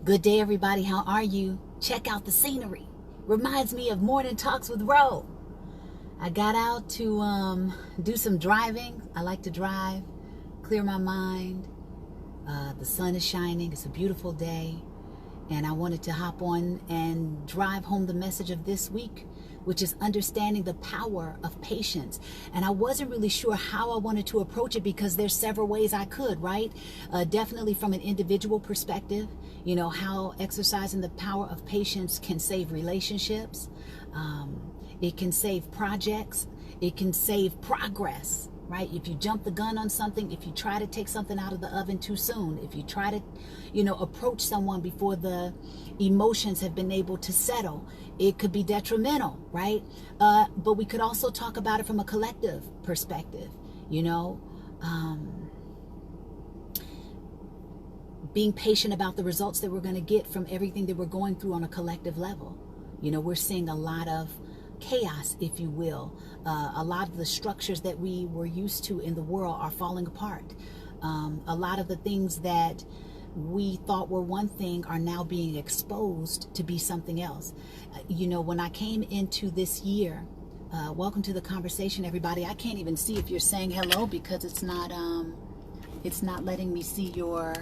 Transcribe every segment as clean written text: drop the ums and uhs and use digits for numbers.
Good day, everybody. How are you? Check out the scenery. Reminds me of Morning Talks with Ro. I got out to do some driving. I like to drive, clear my mind. The sun is shining. It's a beautiful day. And I wanted to hop on and drive home the message of this week, which is understanding the power of patience. And I wasn't really sure how I wanted to approach it because there's several ways I could, right? Definitely from an individual perspective, you know, how exercising the power of patience can save relationships. It can save projects. It can save progress, right? If you jump the gun on something, if you try to take something out of the oven too soon, if you try to, approach someone before the emotions have been able to settle, it could be detrimental, right? But we could also talk about it from a collective perspective, being patient about the results that we're going to get from everything that we're going through on a collective level. We're seeing a lot of chaos, if you will. A lot of the structures that we were used to in the world are falling apart. A lot of the things that we thought were one thing are now being exposed to be something else. When I came into this year, welcome to the conversation, everybody. I can't even see if you're saying hello because it's not letting me see your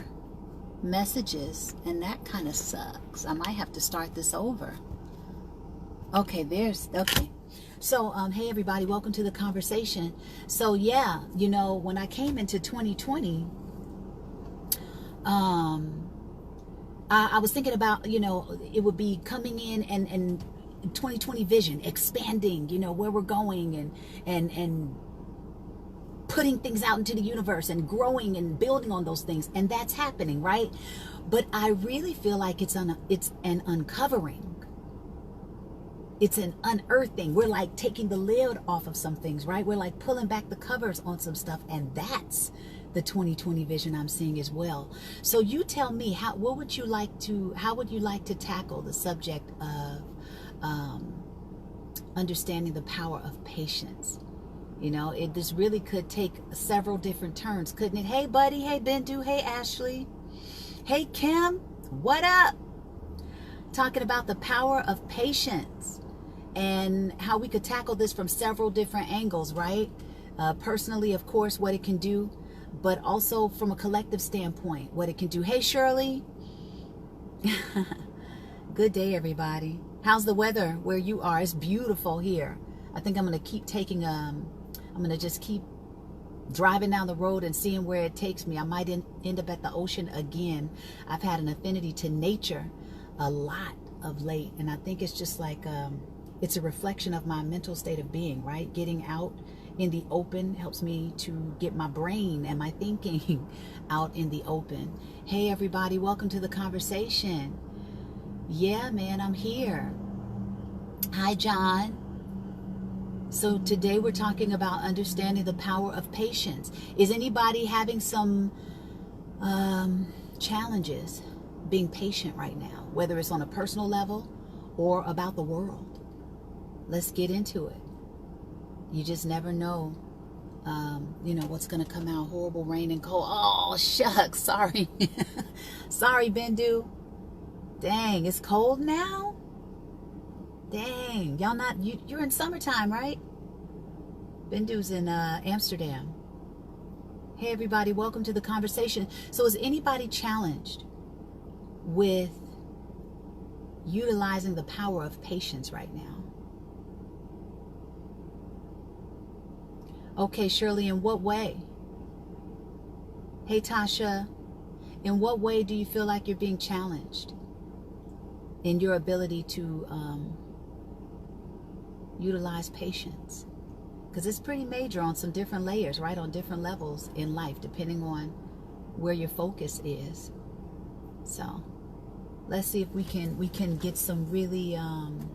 messages, and that kind of sucks. I might have to start this over. Okay, okay. So, hey everybody, welcome to the conversation. So yeah, when I came into 2020, I was thinking about, it would be coming in and 2020 vision, expanding, where we're going and putting things out into the universe and growing and building on those things. And that's happening, right? But I really feel like it's an uncovering. It's an unearthing. We're like taking the lid off of some things, right? We're like pulling back the covers on some stuff. And that's the 2020 vision I'm seeing as well. So you tell me, how would you like to tackle the subject of understanding the power of patience? This really could take several different turns, couldn't it? Hey, buddy. Hey, Bendu. Hey, Ashley. Hey, Kim. What up? Talking about the power of patience and how we could tackle this from several different angles, right? Personally, of course, what it can do, but also from a collective standpoint, what it can do. Hey, Shirley. Good day, everybody. How's the weather where you are? It's beautiful here. I think I'm going to keep taking, I'm going to just keep driving down the road and seeing where it takes me. I might end up at the ocean again. I've had an affinity to nature a lot of late, and I think it's just like it's a reflection of my mental state of being, right? Getting out in the open helps me to get my brain and my thinking out in the open. Hey everybody, welcome to the conversation. Yeah, man, I'm here. Hi, John. So today we're talking about understanding the power of patience. Is anybody having some challenges being patient right now, whether it's on a personal level or about the world? Let's get into it. You just never know, what's going to come out. Horrible rain and cold. Oh, shucks. Sorry. Sorry, Bendu. Dang, it's cold now? Dang, y'all you're in summertime, right? Bendu's in Amsterdam. Hey, everybody. Welcome to the conversation. So is anybody challenged with utilizing the power of patience right now? Okay, Shirley, in what way? Hey, Tasha, in what way do you feel like you're being challenged in your ability to utilize patience? Because it's pretty major on some different layers, right? On different levels in life, depending on where your focus is. So let's see if we can get some really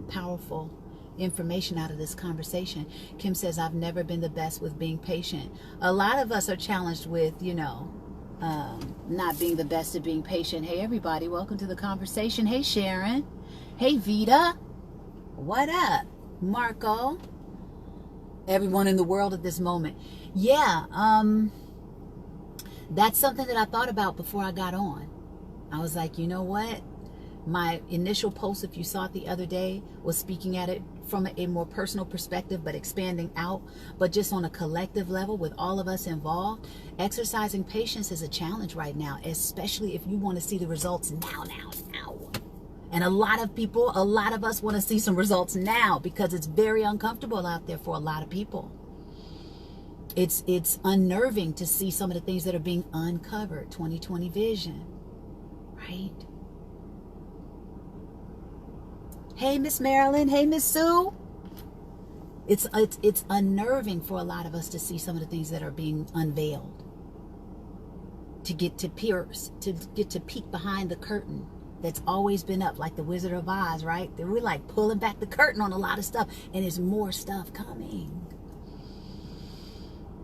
powerful information out of this conversation. Kim says, I've never been the best with being patient. A lot of us are challenged with, not being the best at being patient. Hey, everybody, welcome to the conversation. Hey, Sharon. Hey, Vita. What up? Marco. Everyone in the world at this moment. Yeah, that's something that I thought about before I got on. I was like, you know what? My initial post, if you saw it the other day, was speaking at it from a more personal perspective, but expanding out, but just on a collective level with all of us involved. Exercising patience is a challenge right now, especially if you want to see the results now. And a lot of us want to see some results now because it's very uncomfortable out there for a lot of people. It's unnerving to see some of the things that are being uncovered. 2020 vision, right? Hey, Miss Marilyn. Hey, Miss Sue. It's unnerving for a lot of us to see some of the things that are being unveiled. To get to pierce, to get to peek behind the curtain that's always been up, like the Wizard of Oz, right? We're like pulling back the curtain on a lot of stuff, and there's more stuff coming.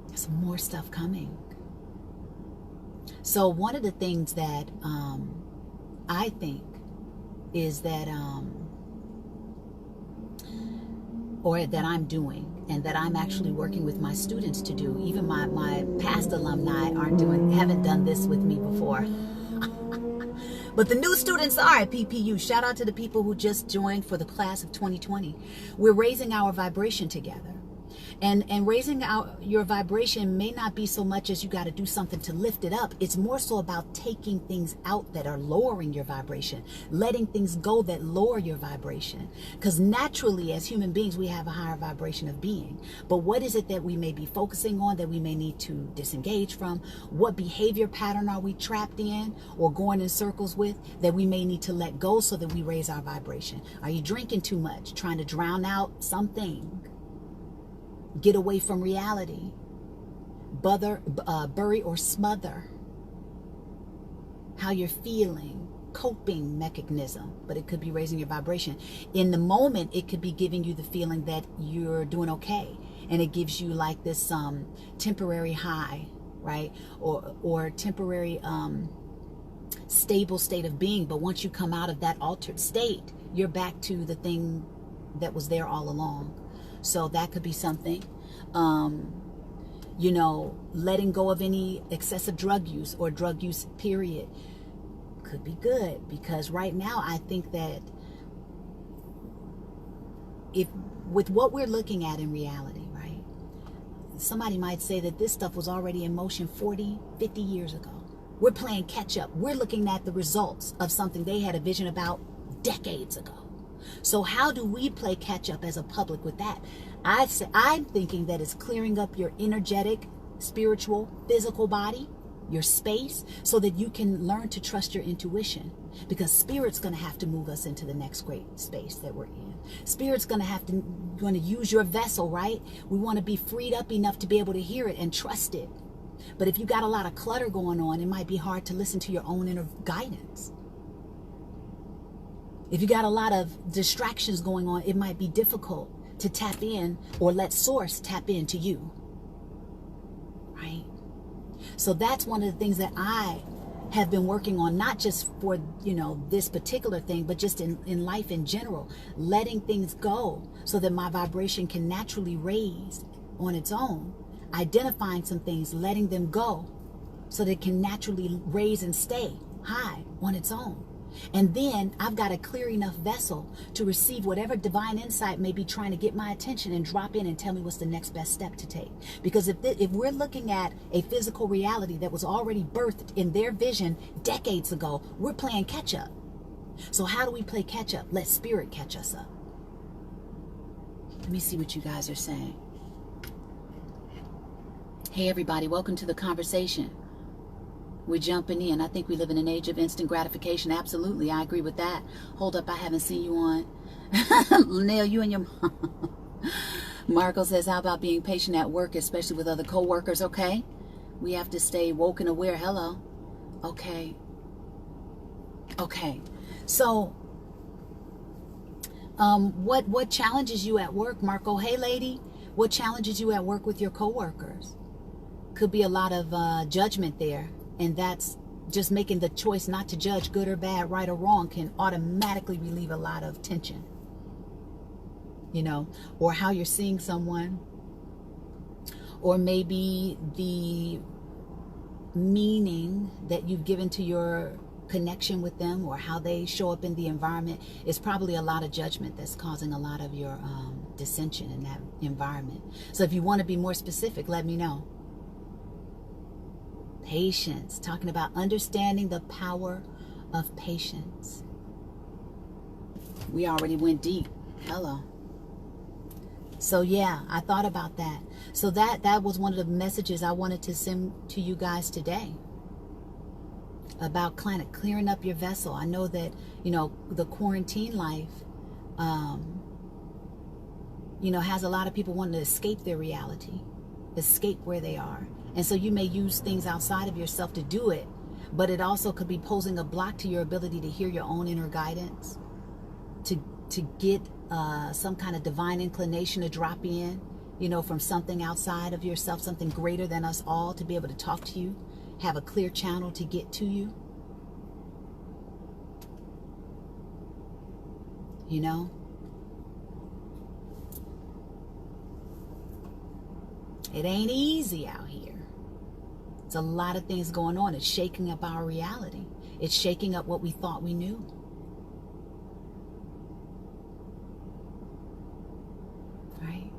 There's more stuff coming. So one of the things that I think is that or that I'm doing, and that I'm actually working with my students to do. Even my past alumni haven't done this with me before. But the new students are at PPU. Shout out to the people who just joined for the class of 2020. We're raising our vibration together. And raising your vibration may not be so much as you got to do something to lift it up. It's more so about taking things out that are lowering your vibration, letting things go that lower your vibration. Because naturally, as human beings, we have a higher vibration of being. But what is it that we may be focusing on that we may need to disengage from? What behavior pattern are we trapped in or going in circles with that we may need to let go so that we raise our vibration? Are you drinking too much, trying to drown out something? Get away from reality. Bury or smother how you're feeling. Coping mechanism, but it could be raising your vibration. In the moment, it could be giving you the feeling that you're doing okay, and it gives you like this temporary high, right? Or temporary stable state of being. But once you come out of that altered state, you're back to the thing that was there all along. So that could be something. Letting go of any excessive drug use or drug use period could be good, because right now I think that with what we're looking at in reality, right? Somebody might say that this stuff was already in motion 40, 50 years ago. We're playing catch up. We're looking at the results of something they had a vision about decades ago. So how do we play catch up as a public with that? I'm thinking that it's clearing up your energetic, spiritual, physical body, your space, so that you can learn to trust your intuition, because spirit's going to have to move us into the next great space that we're in. Spirit's going to use your vessel, right? We want to be freed up enough to be able to hear it and trust it. But if you got a lot of clutter going on, it might be hard to listen to your own inner guidance. If you got a lot of distractions going on, it might be difficult to tap in or let source tap into you, right? So that's one of the things that I have been working on, not just for, this particular thing, but just in life in general, letting things go so that my vibration can naturally raise on its own, identifying some things, letting them go so that it can naturally raise and stay high on its own. And then I've got a clear enough vessel to receive whatever divine insight may be trying to get my attention and drop in and tell me what's the next best step to take. Because if we're looking at a physical reality that was already birthed in their vision decades ago, we're playing catch up. So how do we play catch up? Let spirit catch us up. Let me see what you guys are saying. Hey everybody, welcome to the conversation. We're jumping in. I think we live in an age of instant gratification. Absolutely. I agree with that. Hold up. I haven't seen you on. Linnell, you and your mom. Marco says, how about being patient at work, especially with other co-workers? Okay. We have to stay woke and aware. Hello. Okay. Okay. So, what challenges you at work, Marco? Hey, lady. What challenges you at work with your co-workers? Could be a lot of judgment there. And that's just making the choice not to judge good or bad, right or wrong, can automatically relieve a lot of tension. Or how you're seeing someone, or maybe the meaning that you've given to your connection with them or how they show up in the environment, it's probably a lot of judgment that's causing a lot of your dissension in that environment. So if you want to be more specific, let me know. Patience, talking about understanding the power of patience. We already went deep. Hello. So yeah, I thought about that. So that was one of the messages I wanted to send to you guys today, about kind of clearing up your vessel. I know that, you know, the quarantine life, you know, has a lot of people wanting to escape their reality, escape where they are. And so you may use things outside of yourself to do it, but it also could be posing a block to your ability to hear your own inner guidance, to get some kind of divine inclination to drop in, you know, from something outside of yourself, something greater than us all, to be able to talk to you, have a clear channel to get to you. You know? It ain't easy out here. It's a lot of things going on. It's shaking up our reality. It's shaking up what we thought we knew. Right?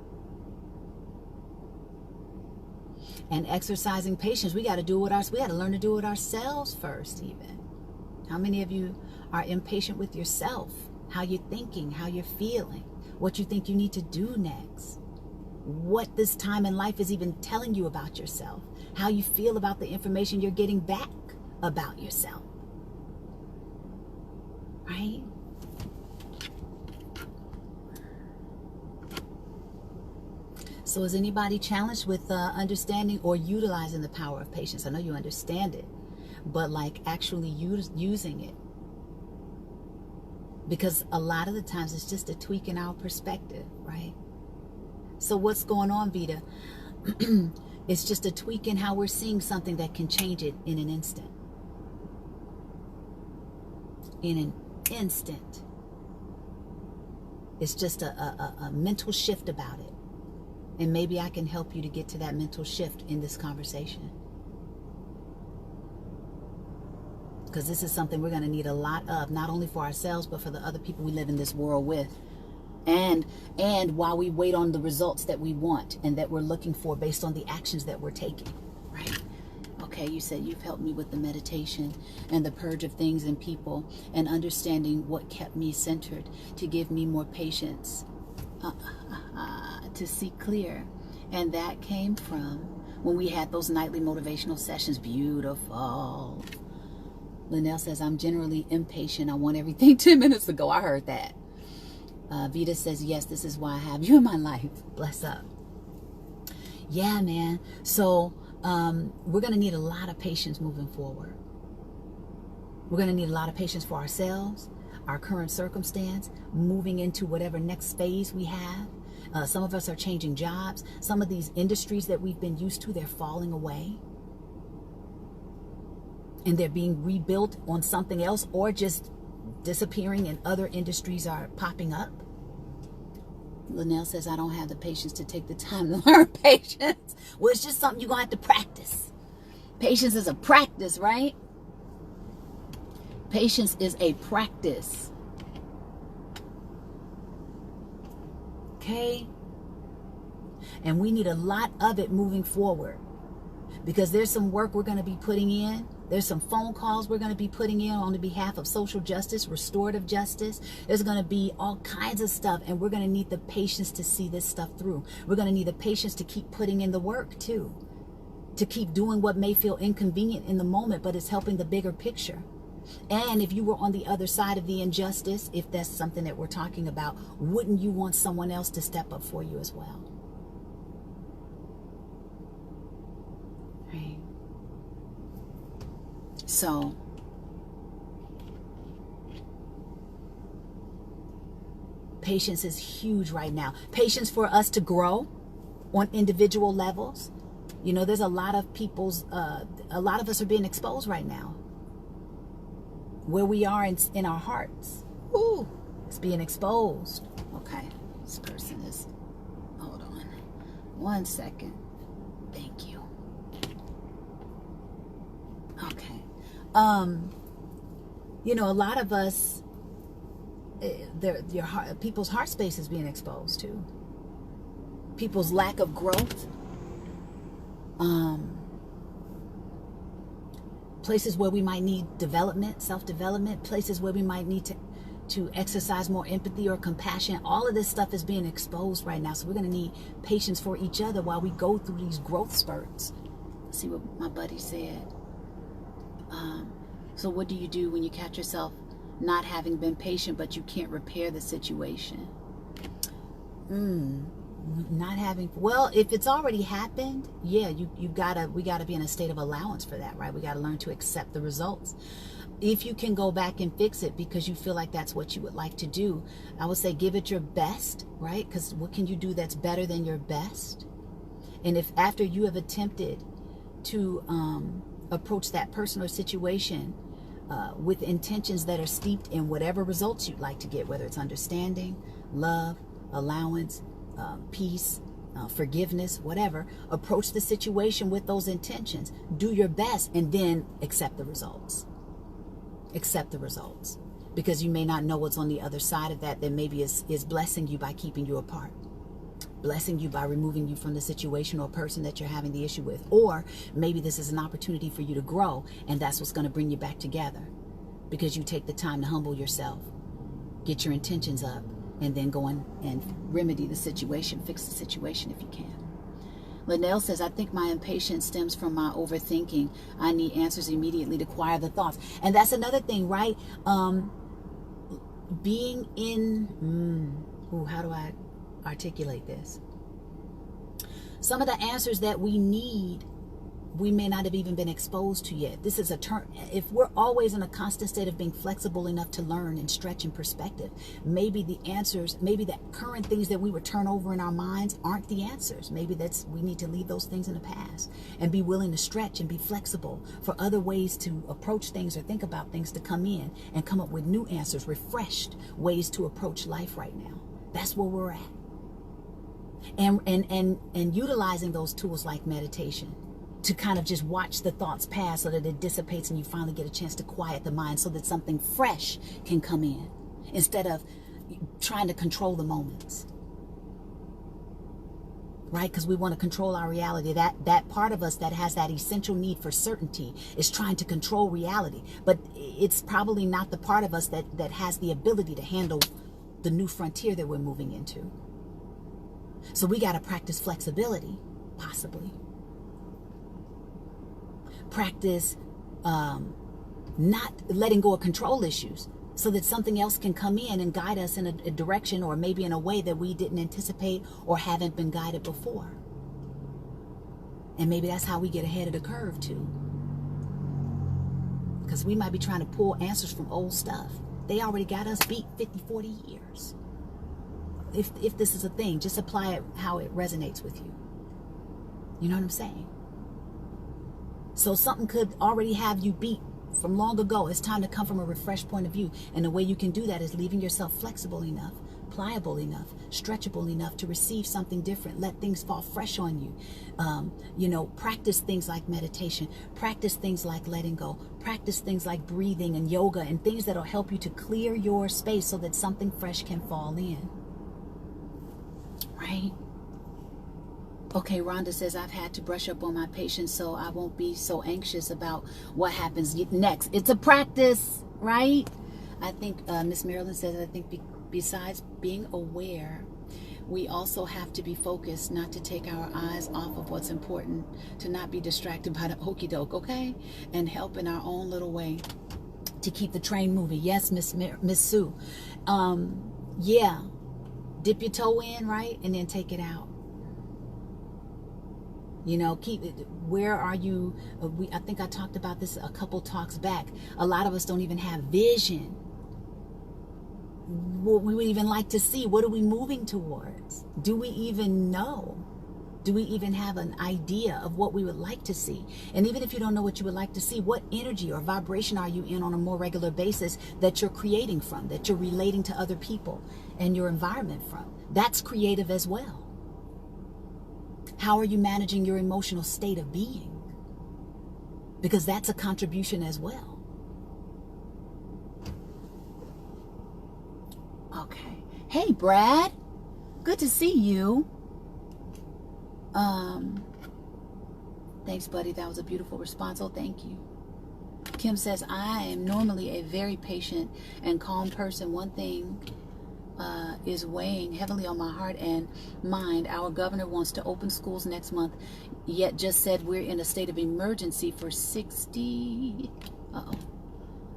And exercising patience, we got to learn to do it ourselves first, even. How many of you are impatient with yourself? How you're thinking, how you're feeling, what you think you need to do next, what this time in life is even telling you about yourself, how you feel about the information you're getting back about yourself. Right? So is anybody challenged with understanding or utilizing the power of patience? I know you understand it, but like actually using it. Because a lot of the times it's just a tweak in our perspective, right? So what's going on, Vita? It's just a tweak in how we're seeing something that can change it in an instant. In an instant. It's just a mental shift about it. And maybe I can help you to get to that mental shift in this conversation. Because this is something we're going to need a lot of, not only for ourselves, but for the other people we live in this world with. And while we wait on the results that we want and that we're looking for based on the actions that we're taking, right? Okay, you said you've helped me with the meditation and the purge of things and people and understanding what kept me centered to give me more patience to see clear. And that came from when we had those nightly motivational sessions. Beautiful. Linnell says, I'm generally impatient. I want everything 10 minutes ago. I heard that. Vita says, yes, this is why I have you in my life. Bless up. Yeah, man. So we're going to need a lot of patience moving forward. We're going to need a lot of patience for ourselves, our current circumstance, moving into whatever next phase we have. Some of us are changing jobs. Some of these industries that we've been used to, they're falling away. And they're being rebuilt on something else, or just disappearing and other industries are popping up. Linnell says, I don't have the patience to take the time to learn patience. Well, it's just something you're going to have to practice. Patience is a practice, right? Patience is a practice. Okay? And we need a lot of it moving forward. Because there's some work we're going to be putting in. There's some phone calls we're going to be putting in on the behalf of social justice, restorative justice. There's going to be all kinds of stuff, and we're going to need the patience to see this stuff through. We're going to need the patience to keep putting in the work too, to keep doing what may feel inconvenient in the moment, but it's helping the bigger picture. And if you were on the other side of the injustice, if that's something that we're talking about, wouldn't you want someone else to step up for you as well? Right? So, patience is huge right now. Patience for us to grow on individual levels. You know, there's a lot of a lot of us are being exposed right now. Where we are in our hearts. Ooh, it's being exposed. Okay, this person is, hold on. 1 second. Thank you. Okay. You know, a lot of us, people's heart space is being exposed to. People's lack of growth. Places where we might need development, self-development. Places where we might need to exercise more empathy or compassion. All of this stuff is being exposed right now. So we're going to need patience for each other while we go through these growth spurts. Let's see what my buddy said. So what do you do when you catch yourself not having been patient, but you can't repair the situation? Not having, well, if it's already happened, yeah, we gotta be in a state of allowance for that, right? We gotta learn to accept the results. If you can go back and fix it because you feel like that's what you would like to do, I would say give it your best, right? Because what can you do that's better than your best? And if after you have attempted to approach that person or situation with intentions that are steeped in whatever results you'd like to get, whether it's understanding, love, allowance, peace, forgiveness, whatever, approach the situation with those intentions. Do your best and then accept the results. Accept the results. Because you may not know what's on the other side of that maybe is blessing you by keeping you apart. Blessing you by removing you from the situation or person that you're having the issue with. Or maybe this is an opportunity for you to grow, and that's what's going to bring you back together. Because you take the time to humble yourself, get your intentions up, and then go in and remedy the situation, fix the situation if you can. Linnell says, I think my impatience stems from my overthinking. I need answers immediately to quiet the thoughts. And that's another thing, right? Being in, how do I articulate this? Some of the answers that we need, we may not have even been exposed to yet. This is a turn. If we're always in a constant state of being flexible enough to learn and stretch in perspective, maybe the answers, maybe the current things that we would turn over in our minds aren't the answers. Maybe we need to leave those things in the past and be willing to stretch and be flexible for other ways to approach things or think about things to come in and come up with new answers, refreshed ways to approach life right now. That's where we're at. And utilizing those tools like meditation, to kind of just watch the thoughts pass so that it dissipates and you finally get a chance to quiet the mind so that something fresh can come in instead of trying to control the moments. Right? Because we want to control our reality. That part of us that has that essential need for certainty is trying to control reality. But it's probably not the part of us that has the ability to handle the new frontier that we're moving into. So we got to practice flexibility, possibly. Practice not letting go of control issues so that something else can come in and guide us in a direction or maybe in a way that we didn't anticipate or haven't been guided before. And maybe that's how we get ahead of the curve too. Because we might be trying to pull answers from old stuff. They already got us beat 50, 40 years. If this is a thing, just apply it how it resonates with you. You know what I'm saying? So something could already have you beat from long ago. It's time to come from a refreshed point of view. And the way you can do that is leaving yourself flexible enough, pliable enough, stretchable enough to receive something different. Let things fall fresh on you. Practice things like meditation. Practice things like letting go. Practice things like breathing and yoga and things that will help you to clear your space so that something fresh can fall in. Right? Okay, Rhonda says, I've had to brush up on my patience so I won't be so anxious about what happens next. It's a practice, right? I think Miss Marilyn says, I think besides being aware, we also have to be focused, not to take our eyes off of what's important, to not be distracted by the okey doke, okay? And help in our own little way to keep the train moving. Yes, Miss Sue. Yeah. Dip your toe in, right? And then take it out. Keep it. Where are you? I think I talked about this a couple talks back. A lot of us don't even have vision. What we would even like to see. What are we moving towards? Do we even know? Do we even have an idea of what we would like to see? And even if you don't know what you would like to see, what energy or vibration are you in on a more regular basis that you're creating from, that you're relating to other people and your environment from? That's creative as well. How are you managing your emotional state of being? Because that's a contribution as well. Okay. Hey, Brad. Good to see you. Thanks, buddy. That was a beautiful response. Oh, thank you. Kim says, I am normally a very patient and calm person. One thing is weighing heavily on my heart and mind. Our governor wants to open schools next month, yet just said we're in a state of emergency for 60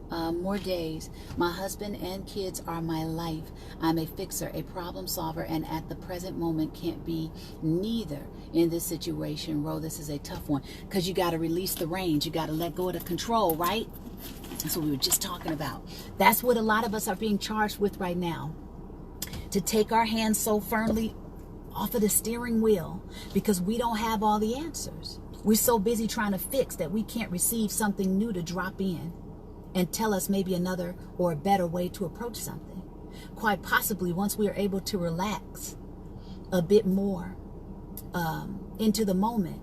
more days. My husband and kids are my life. I'm a fixer, a problem solver, and at the present moment can't be neither in this situation. Ro, this is a tough one because you got to release the reins. You got to let go of the control, right? That's what we were just talking about. That's what a lot of us are being charged with right now. To take our hands so firmly off of the steering wheel because we don't have all the answers. We're so busy trying to fix that we can't receive something new to drop in and tell us maybe another or a better way to approach something. Quite possibly, once we are able to relax a bit more into the moment,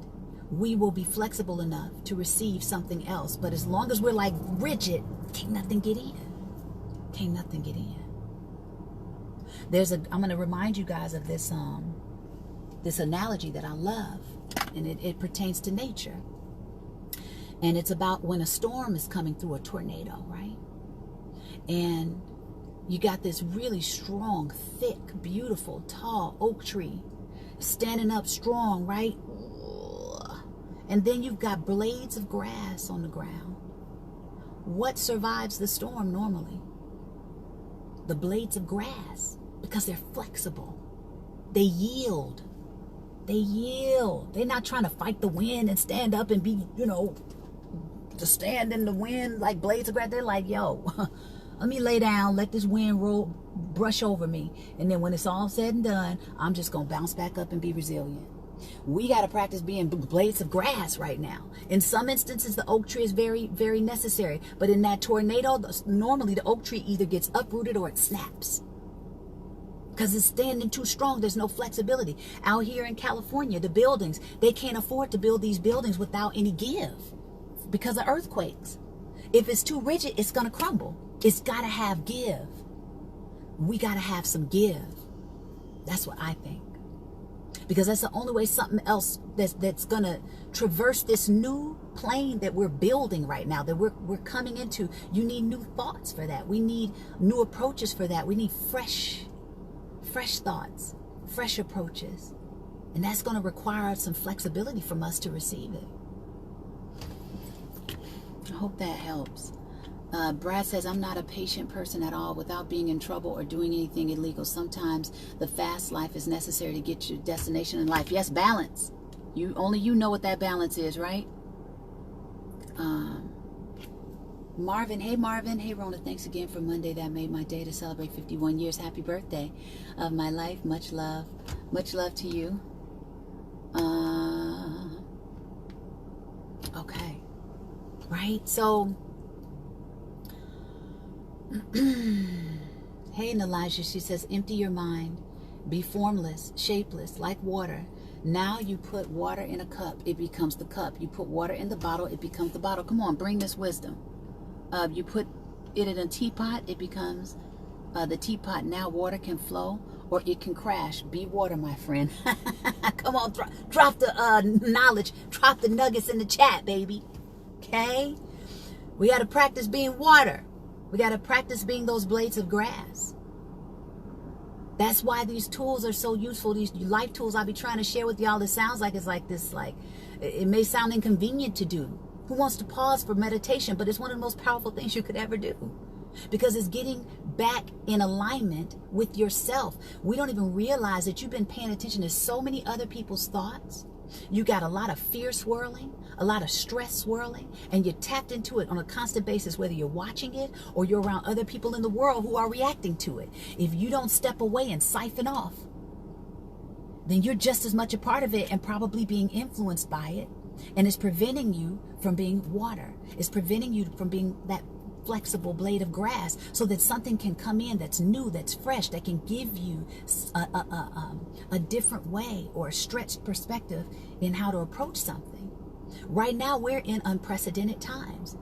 we will be flexible enough to receive something else. But as long as we're like rigid, can't nothing get in. Can't nothing get in. I'm going to remind you guys of this this analogy that I love, and it pertains to nature. And it's about when a storm is coming through, a tornado, right? And you got this really strong, thick, beautiful, tall oak tree standing up strong, right? And then you've got blades of grass on the ground. What survives the storm normally? The blades of grass, because they're flexible. They yield. They yield. They're not trying to fight the wind and stand up and be, to stand in the wind like blades of grass. They're like, yo, let me lay down, let this wind brush over me. And then when it's all said and done, I'm just going to bounce back up and be resilient. We got to practice being blades of grass right now. In some instances, the oak tree is very, very necessary. But in that tornado, normally the oak tree either gets uprooted or it snaps. Because it's standing too strong. There's no flexibility. Out here in California, the buildings, they can't afford to build these buildings without any give because of earthquakes. If it's too rigid, it's going to crumble. It's got to have give. We got to have some give. That's what I think. Because that's the only way something else that's going to traverse this new plane that we're building right now, that we're coming into. You need new thoughts for that. We need new approaches for that. We need fresh thoughts, fresh approaches. And that's going to require some flexibility from us to receive it. I hope that helps. Brad says, I'm not a patient person at all without being in trouble or doing anything illegal. Sometimes the fast life is necessary to get your destination in life. Yes, balance. Only you know what that balance is, right? Marvin, hey Marvin, hey Rhona, thanks again for Monday. That made my day to celebrate 51 years. Happy birthday of my life. Much love to you. Okay, right? So, hey Nelijah, she says, empty your mind, be formless, shapeless, like water. Now you put water in a cup, it becomes the cup. You put water in the bottle, it becomes the bottle. Come on, bring this wisdom. You put it in a teapot, it becomes the teapot. Now water can flow or it can crash. Be water, my friend. Come on, drop the knowledge, drop the nuggets in the chat, baby. Okay? We got to practice being water. We got to practice being those blades of grass. That's why these tools are so useful. These life tools I'll be trying to share with y'all. It sounds like it's like this, like it may sound inconvenient to do. Who wants to pause for meditation? But it's one of the most powerful things you could ever do. Because it's getting back in alignment with yourself. We don't even realize that you've been paying attention to so many other people's thoughts. You got a lot of fear swirling, a lot of stress swirling, and you're tapped into it on a constant basis, whether you're watching it or you're around other people in the world who are reacting to it. If you don't step away and siphon off, then you're just as much a part of it and probably being influenced by it. And it's preventing you from being water. It's preventing you from being that flexible blade of grass so that something can come in that's new, that's fresh, that can give you a different way or a stretched perspective in how to approach something. Right now, we're in unprecedented times.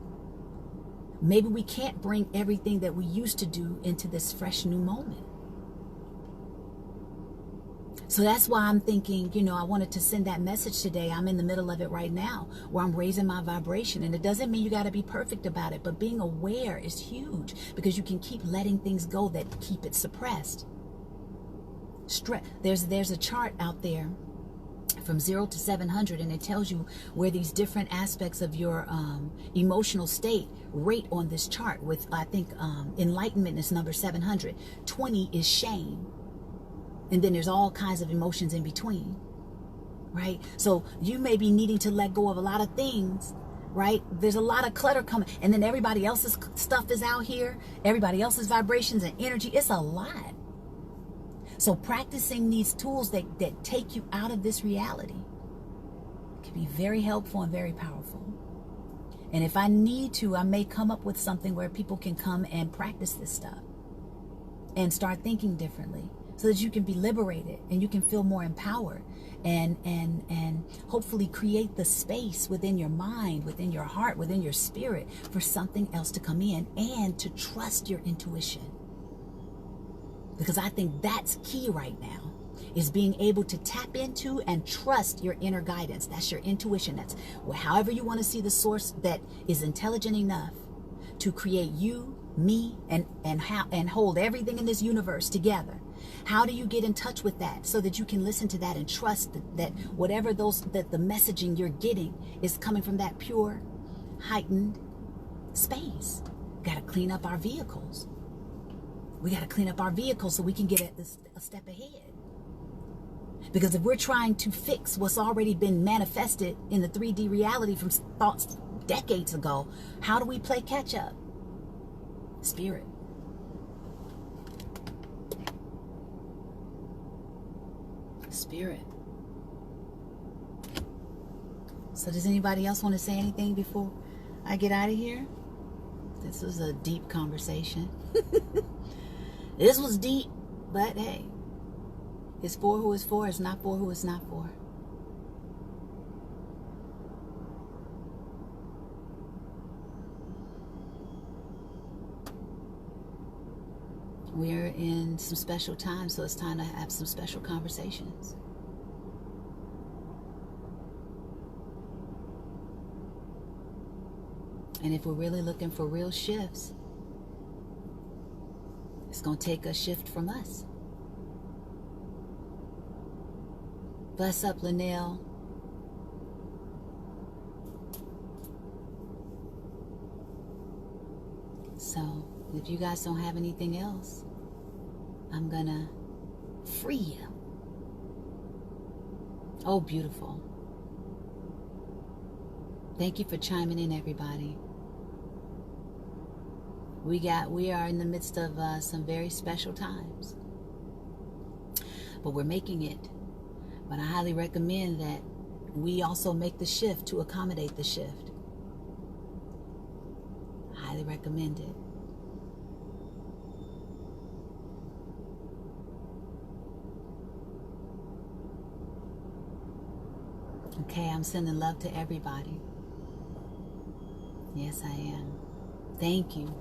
Maybe we can't bring everything that we used to do into this fresh new moment. So that's why I'm thinking, you know, I wanted to send that message today. I'm in the middle of it right now where I'm raising my vibration. And it doesn't mean you got to be perfect about it, but being aware is huge because you can keep letting things go that keep it suppressed. There's a chart out there from 0 to 700, and it tells you where these different aspects of your emotional state rate on this chart. With, I think, enlightenment is number 700. 20 is shame. And then there's all kinds of emotions in between, right? So you may be needing to let go of a lot of things, right? There's a lot of clutter coming, and then everybody else's stuff is out here. Everybody else's vibrations and energy. It's a lot. So practicing these tools that take you out of this reality can be very helpful and very powerful. And if I need to, I may come up with something where people can come and practice this stuff and start thinking differently, so that you can be liberated and you can feel more empowered and hopefully create the space within your mind, within your heart, within your spirit for something else to come in, and to trust your intuition. Because I think that's key right now, is being able to tap into and trust your inner guidance. That's your intuition. That's however you want to see the source that is intelligent enough to create you, me, and hold everything in this universe together. How do you get in touch with that so that you can listen to that and trust that whatever that the messaging you're getting is coming from that pure, heightened space? Got to clean up our vehicles. We got to clean up our vehicles so we can get a step ahead. Because if we're trying to fix what's already been manifested in the 3D reality from thoughts decades ago, how do we play catch up? Spirit. Spirit. So does anybody else want to say anything before I get out of here? This was a deep conversation. This was deep, but hey, it's for who it's for. It's not for who it's not for. We're in some special times, so it's time to have some special conversations. And if we're really looking for real shifts, it's going to take a shift from us. Bless up, Linnell. So, if you guys don't have anything else, I'm gonna free you. Oh, beautiful. Thank you for chiming in, everybody. We are in the midst of some very special times, but we're making it. But I highly recommend that we also make the shift to accommodate the shift. Highly recommend it. Okay, I'm sending love to everybody. Yes, I am. Thank you.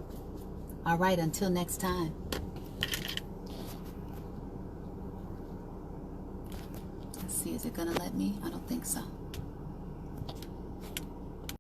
All right, until next time. Let's see, is it gonna let me? I don't think so.